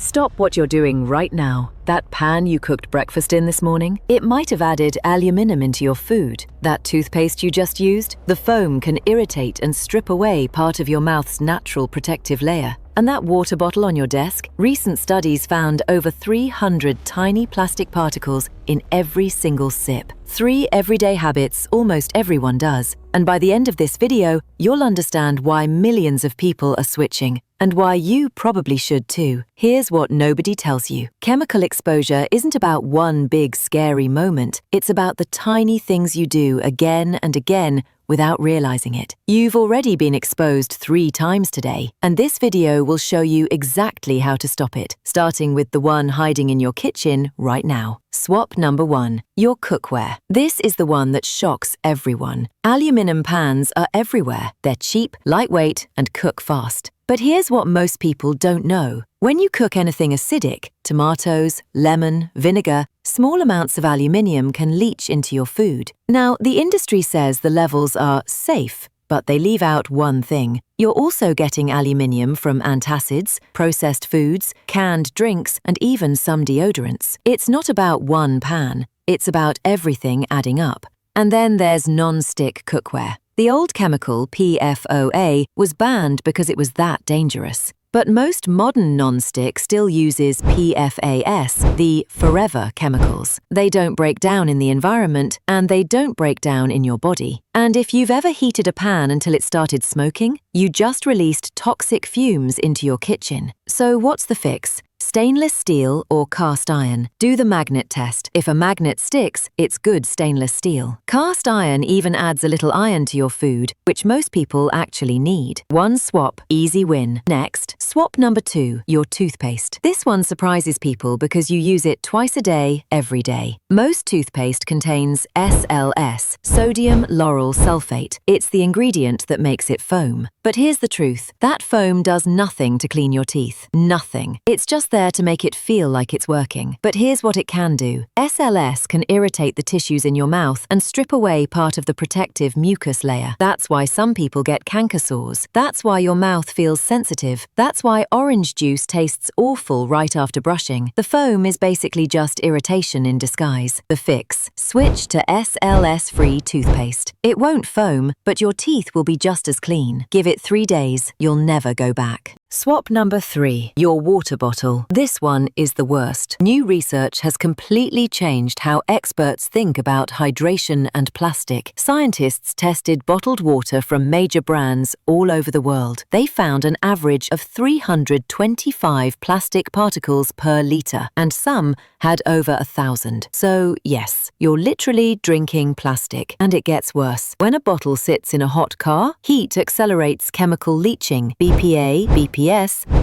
Stop what you're doing right now. That pan you cooked breakfast in this morning, it might have added aluminum into your food. That toothpaste you just used, the foam can irritate and strip away part of your mouth's natural protective layer. And that water bottle on your desk, recent studies found over 300 tiny plastic particles in every single sip. 3 everyday habits almost everyone does. And by the end of this video, you'll understand why millions of people are switching and why you probably should too. Here's what nobody tells you. Chemical exposure isn't about one big scary moment. It's about the tiny things you do again and again without realizing it. You've already been exposed 3 times today, and this video will show you exactly how to stop it, starting with the one hiding in your kitchen right now. Swap number 1, your cookware. This is the one that shocks everyone. Aluminum pans are everywhere. They're cheap, lightweight, and cook fast. But here's what most people don't know. When you cook anything acidic, tomatoes, lemon, vinegar, small amounts of aluminium can leach into your food. Now, the industry says the levels are safe, but they leave out one thing. You're also getting aluminium from antacids, processed foods, canned drinks, and even some deodorants. It's not about one pan. It's about everything adding up. And then there's non-stick cookware. The old chemical, PFOA, was banned because it was that dangerous. But most modern non-stick still uses PFAS, the forever chemicals. They don't break down in the environment, and they don't break down in your body. And if you've ever heated a pan until it started smoking, you just released toxic fumes into your kitchen. So what's the fix? Stainless steel or cast iron. Do the magnet test. If a magnet sticks, it's good stainless steel. Cast iron even adds a little iron to your food, which most people actually need. One swap, easy win. Next, swap number 2, your toothpaste. This one surprises people because you use it twice a day, every day. Most toothpaste contains SLS, sodium lauryl sulfate. It's the ingredient that makes it foam. But here's the truth. That foam does nothing to clean your teeth. Nothing. It's just there to make it feel like it's working. But here's what it can do. SLS can irritate the tissues in your mouth and strip away part of the protective mucus layer. That's why some people get canker sores. That's why your mouth feels sensitive. That's why orange juice tastes awful right after brushing. The foam is basically just irritation in disguise. The fix. Switch to SLS-free toothpaste. It won't foam, but your teeth will be just as clean. Give it 3 days. You'll never go back. Swap number 3, your water bottle. This one is the worst. New research has completely changed how experts think about hydration and plastic. Scientists tested bottled water from major brands all over the world. They found an average of 325 plastic particles per litre, and some had over 1,000. So yes, you're literally drinking plastic. And it gets worse. When a bottle sits in a hot car, heat accelerates chemical leaching, BPA, BPS,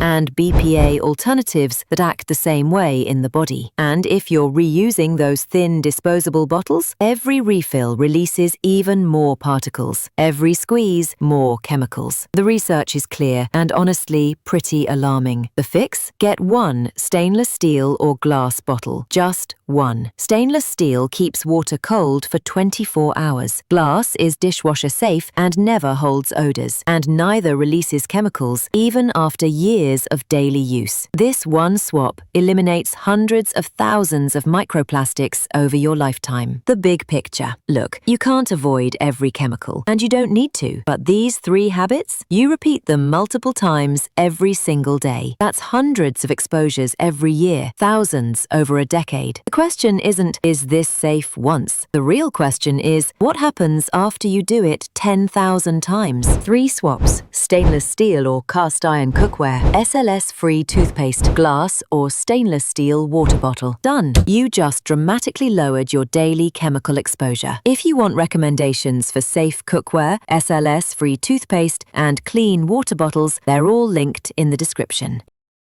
and BPA alternatives that act the same way in the body. And if you're reusing those thin disposable bottles, every refill releases even more particles. Every squeeze, more chemicals. The research is clear and honestly pretty alarming. The fix? Get one stainless steel or glass bottle. Just one. Stainless steel keeps water cold for 24 hours. Glass is dishwasher safe and never holds odors. And neither releases chemicals even after years of daily use. This one swap eliminates hundreds of thousands of microplastics over your lifetime. The big picture. Look, you can't avoid every chemical, and you don't need to. But these 3 habits, you repeat them multiple times every single day. That's hundreds of exposures every year, thousands over a decade. The question isn't, is this safe once? The real question is, what happens after you do it 10,000 times? 3 swaps. Stainless steel or cast iron cookware, SLS-free toothpaste, glass or stainless steel water bottle. Done. You just dramatically lowered your daily chemical exposure. If you want recommendations for safe cookware, SLS-free toothpaste, and clean water bottles, they're all linked in the description.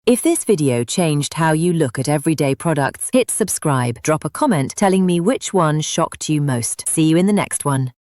If this video changed how you look at everyday products, hit subscribe, drop a comment telling me which one shocked you most. See you in the next one.